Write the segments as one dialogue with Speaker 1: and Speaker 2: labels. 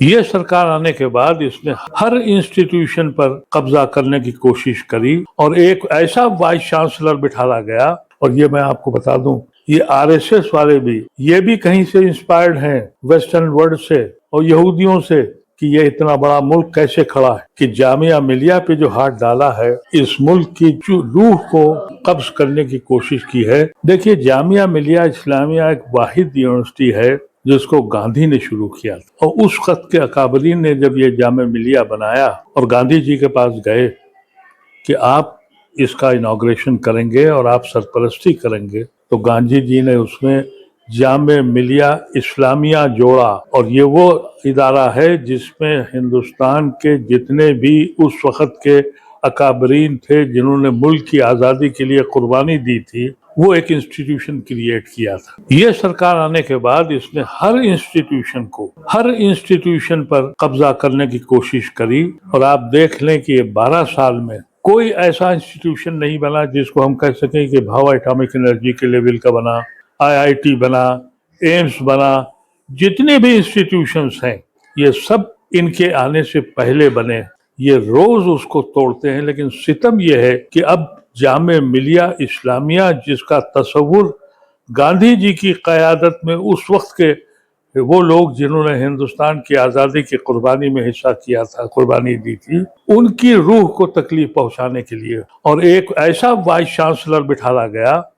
Speaker 1: ये सरकार आने के बाद इसने हर इंस्टीट्यूशन पर कब्जा करने की कोशिश करी और एक ऐसा वाइस चांसलर बिठाला गया। और ये मैं आपको बता दूं, ये आरएसएस वाले भी ये भी कहीं से इंस्पायर्ड हैं वेस्टर्न वर्ल्ड से और यहूदियों से कि ये इतना बड़ा मुल्क कैसे खड़ा है, कि जामिया मिलिया पे जो हाथ डाला है, इस मुल्क की जो रूह को कब्ज करने की कोशिश की है। देखिए, जामिया मिलिया इस्लामिया एक वाहिद यूनिवर्सिटी है जिसको गांधी ने शुरू किया था, और उस वक्त के अकाबरीन ने जब ये जामिया मिलिया बनाया और गांधी जी के पास गए कि आप इसका इनॉग्रेशन करेंगे और आप सरपरस्ती करेंगे, तो गांधी जी ने उसमें जामिया मिलिया इस्लामिया जोड़ा। और ये वो इदारा है जिसमें हिंदुस्तान के जितने भी उस वक्त के अकाबरीन थे जिन्होंने मुल्क की आज़ादी के लिए कुर्बानी दी थी, वो एक इंस्टीट्यूशन क्रिएट किया था। ये सरकार आने के बाद इसने हर इंस्टीट्यूशन पर कब्जा करने की कोशिश करी। और आप देख लें कि 12 साल में कोई ऐसा इंस्टीट्यूशन नहीं बना जिसको हम कह सकें कि भाव एटॉमिक एनर्जी के लेवल का बना, आईआईटी बना, एम्स बना। जितने भी इंस्टीट्यूशंस हैं ये सब इनके आने से पहले बने। ये रोज उसको तोड़ते हैं, लेकिन सितम ये है कि अब जामिया मिलिया इस्लामिया, जिसका तस्वुर गांधी जी की क़यादत में उस वक्त के वो लोग जिन्होंने हिंदुस्तान की आज़ादी की कुर्बानी में हिस्सा किया था, कुर्बानी दी थी, उनकी रूह को तकलीफ पहुंचाने के लिए और एक ऐसा वाइस चांसलर बिठाला गया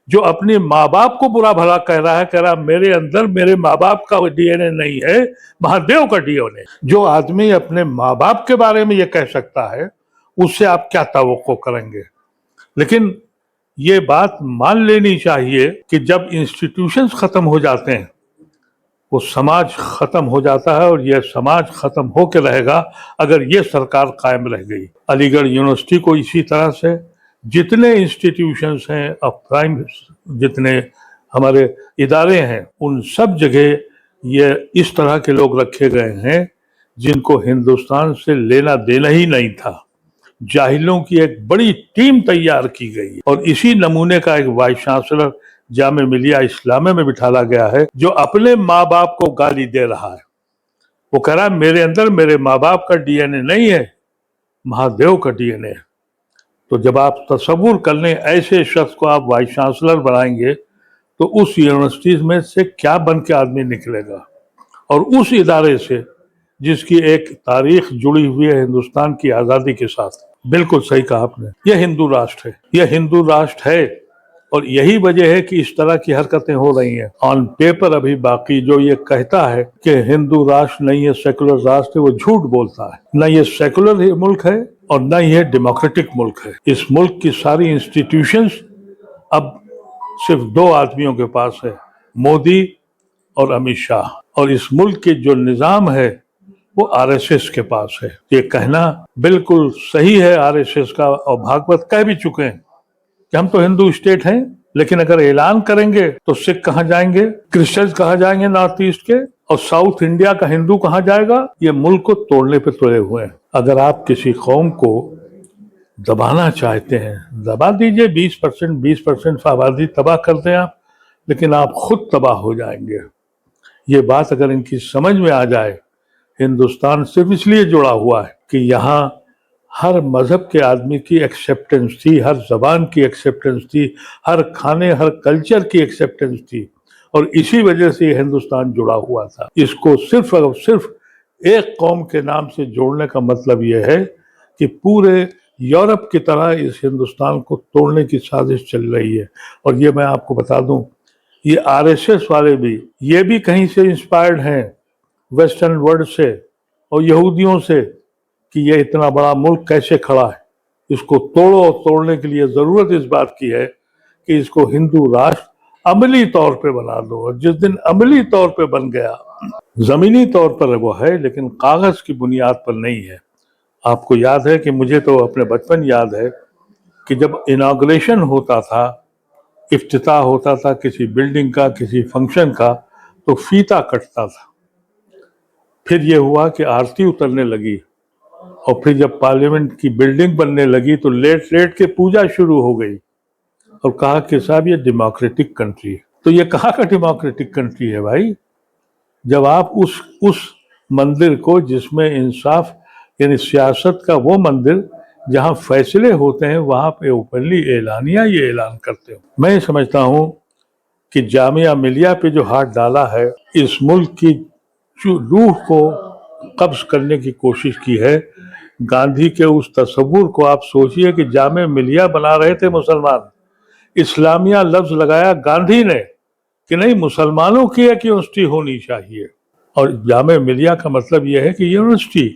Speaker 1: जो अपने माँ बाप को बुरा भला कह रहा मेरे अंदर मेरे माँ बाप का डीएनए नहीं है, महादेव का डीएनए। जो आदमी अपने माँ बाप के बारे में ये कह सकता है, उससे आप क्या तवक्को करेंगे। लेकिन ये बात मान लेनी चाहिए कि जब इंस्टीट्यूशंस खत्म हो जाते हैं, वो समाज खत्म हो जाता है, और यह समाज खत्म होकर रहेगा अगर ये सरकार कायम रह गई। अलीगढ़ यूनिवर्सिटी को इसी तरह से जितने इंस्टीट्यूशंस हैं ऑफ प्राइम, जितने हमारे इदारे हैं, उन सब जगह ये इस तरह के लोग रखे गए हैं जिनको हिंदुस्तान से लेना देना ही नहीं था। जाहिलों की एक बड़ी टीम तैयार की गई और इसी नमूने का एक वाइस चांसलर जामिया मिलिया इस्लामिया में बिठाला गया है, जो अपने माँ बाप को गाली दे रहा है। वो कह रहा है मेरे अंदर मेरे माँ बाप का डीएनए नहीं है, महादेव का डीएनए है। तो जब आप तसव्वुर कर लें ऐसे शख्स को आप वाइस चांसलर बनाएंगे तो उस यूनिवर्सिटी में से क्या बन के आदमी निकलेगा, और उस इदारे से जिसकी एक तारीख जुड़ी हुई है हिंदुस्तान की आज़ादी के साथ। बिल्कुल सही कहा आपने, यह हिंदू राष्ट्र है, यह हिंदू राष्ट्र है, और यही वजह है कि इस तरह की हरकतें हो रही हैं। ऑन पेपर अभी बाकी जो ये कहता है कि हिंदू राष्ट्र नहीं है, सेकुलर राष्ट्र है, वो झूठ बोलता है। न ये सेकुलर मुल्क है और न ये डेमोक्रेटिक मुल्क है। इस मुल्क की सारी इंस्टीट्यूशंस अब सिर्फ 2 आदमियों के पास है, मोदी और अमित शाह, और इस मुल्क के जो निज़ाम है वो आरएसएस के पास है। ये कहना बिल्कुल सही है आरएसएस का, और भागवत कह भी चुके हैं कि हम तो हिंदू स्टेट हैं, लेकिन अगर ऐलान करेंगे तो सिख कहाँ जाएंगे, क्रिश्चियंस कहाँ जाएंगे नॉर्थ ईस्ट के, और साउथ इंडिया का हिंदू कहाँ जाएगा। ये मुल्क को तोड़ने पे तुले हुए हैं। अगर आप किसी कौम को दबाना चाहते हैं, दबा दीजिए, 20% आबादी तबाह कर दें आप, लेकिन आप खुद तबाह हो जाएंगे। ये बात अगर इनकी समझ में आ जाए, हिंदुस्तान सिर्फ इसलिए जुड़ा हुआ है कि यहाँ हर मजहब के आदमी की एक्सेप्टेंस थी, हर जबान की एक्सेप्टेंस थी, हर खाने हर कल्चर की एक्सेप्टेंस थी, और इसी वजह से हिंदुस्तान जुड़ा हुआ था। इसको सिर्फ और सिर्फ एक कौम के नाम से जोड़ने का मतलब यह है कि पूरे यूरोप की तरह इस हिंदुस्तान को तोड़ने की साजिश चल रही है। और ये मैं आपको बता दूं, ये आरएसएस वाले भी ये भी कहीं से इंस्पायर्ड हैं वेस्टर्न वर्ल्ड से और यहूदियों से कि ये इतना बड़ा मुल्क कैसे खड़ा है, इसको तोड़ो। और तोड़ने के लिए ज़रूरत इस बात की है कि इसको हिंदू राष्ट्र अमली तौर पे बना दो। और जिस दिन अमली तौर पे बन गया, ज़मीनी तौर पर वो है लेकिन कागज़ की बुनियाद पर नहीं है। आपको याद है कि मुझे तो अपने बचपन याद है कि जब इनाग्रेशन होता था, इफ्तिताह होता था किसी बिल्डिंग का, किसी फंक्शन का, तो फीता कटता था। फिर ये हुआ कि आरती उतरने लगी, और फिर जब पार्लियामेंट की बिल्डिंग बनने लगी तो लेट लेट के पूजा शुरू हो गई, और कहा कि साहब ये डेमोक्रेटिक कंट्री है। तो ये कहाँ का डेमोक्रेटिक कंट्री है भाई, जब आप उस मंदिर को जिसमें इंसाफ यानी सियासत का वो मंदिर जहां फैसले होते हैं वहां पे ओपनली एलानिया ये ऐलान करते हो। मैं समझता हूं कि जामिया मिलिया पे जो हाथ डाला है, इस मुल्क की रूह को कब्ज करने की कोशिश की है। गांधी के उस तस्वुर को आप सोचिए कि जामिया मिलिया बना रहे थे मुसलमान, इस्लामिया लफ्ज लगाया गांधी ने कि नहीं, मुसलमानों की एक यूनिवर्सिटी होनी चाहिए, और जामिया मिलिया का मतलब यह है कि यूनिवर्सिटी,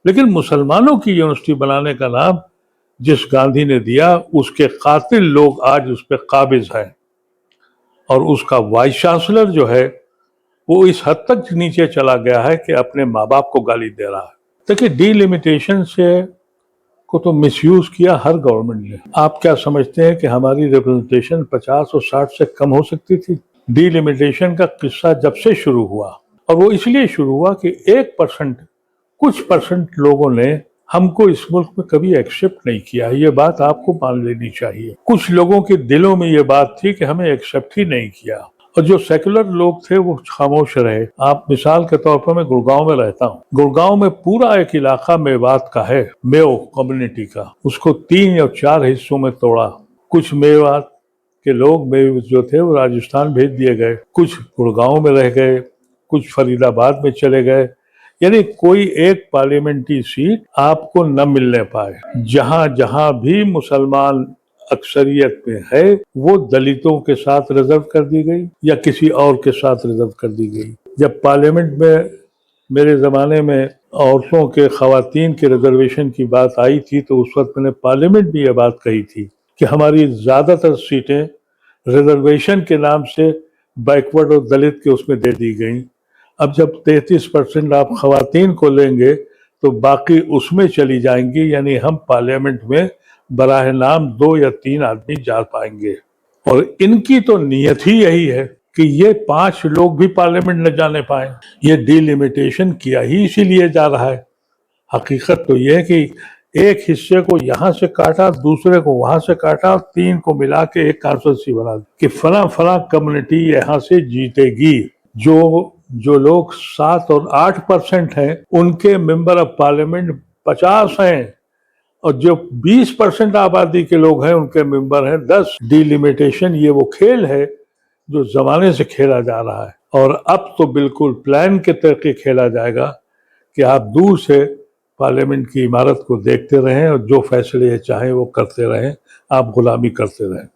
Speaker 1: लेकिन मुसलमानों की यूनिवर्सिटी बनाने का नाम जिस गांधी ने दिया, उसके कातिल लोग आज उस पर काबिज हैं, और उसका वाइस चांसलर जो है वो इस हद तक नीचे चला गया है कि अपने माँ बाप को गाली दे रहा है। देखिए, डिलिमिटेशन से को तो मिसयूज किया हर गवर्नमेंट ने। आप क्या समझते हैं कि हमारी रिप्रेजेंटेशन 50 और 60 से कम हो सकती थी? डिलिमिटेशन का किस्सा जब से शुरू हुआ, और वो इसलिए शुरू हुआ कि 1% कुछ परसेंट लोगों ने हमको इस मुल्क में कभी एक्सेप्ट नहीं किया। ये बात आपको मान लेनी चाहिए। कुछ लोगों के दिलों में ये बात थी कि हमें एक्सेप्ट ही नहीं किया, और जो सेकुलर लोग थे वो खामोश रहे। आप मिसाल के तौर पर, मैं गुड़गांव में रहता हूँ, गुड़गांव में पूरा एक इलाका मेवात का है, मेव कम्युनिटी का, उसको 3 या 4 हिस्सों में तोड़ा। कुछ मेवात के लोग मेव जो थे वो राजस्थान भेज दिए गए, कुछ गुड़गांव में रह गए, कुछ फरीदाबाद में चले गए, यानी कोई एक पार्लियामेंट्री सीट आपको न मिलने पाए। जहां जहां भी मुसलमान अक्सरियत में है वो दलितों के साथ रिजर्व कर दी गई या किसी और के साथ रिजर्व कर दी गई। जब पार्लियामेंट में मेरे जमाने में औरतों के, खवातीन के रिजर्वेशन की बात आई थी, तो उस वक्त मैंने पार्लियामेंट में यह बात कही थी कि हमारी ज्यादातर सीटें रिजर्वेशन के नाम से बैकवर्ड और दलित के उसमें दे दी गई। अब जब 33% आप खवातीन को लेंगे तो बाकी उसमें चली जाएंगी, यानी हम पार्लियामेंट में बराह नाम 2 या 3 आदमी जा पाएंगे। और इनकी तो नीयत ही यही है कि ये 5 लोग भी पार्लियामेंट न जाने पाए। ये डिलिमिटेशन किया ही इसीलिए जा रहा है। हकीकत तो ये है कि एक हिस्से को यहाँ से काटा, दूसरे को वहां से काटा, 3 को मिला के एक कॉन्स्टिट्यूंसी बना दी कि फला फला कम्युनिटी यहाँ से जीतेगी। जो लोग 7 और 8% हैं उनके मेंबर ऑफ पार्लियामेंट 50 हैं, और जो 20% आबादी के लोग हैं उनके मेंबर हैं 10। डिलिमिटेशन ये वो खेल है जो जमाने से खेला जा रहा है, और अब तो बिल्कुल प्लान के तरीके खेला जाएगा कि आप दूर से पार्लियामेंट की इमारत को देखते रहें और जो फैसले चाहें वो करते रहें, आप गुलामी करते रहें।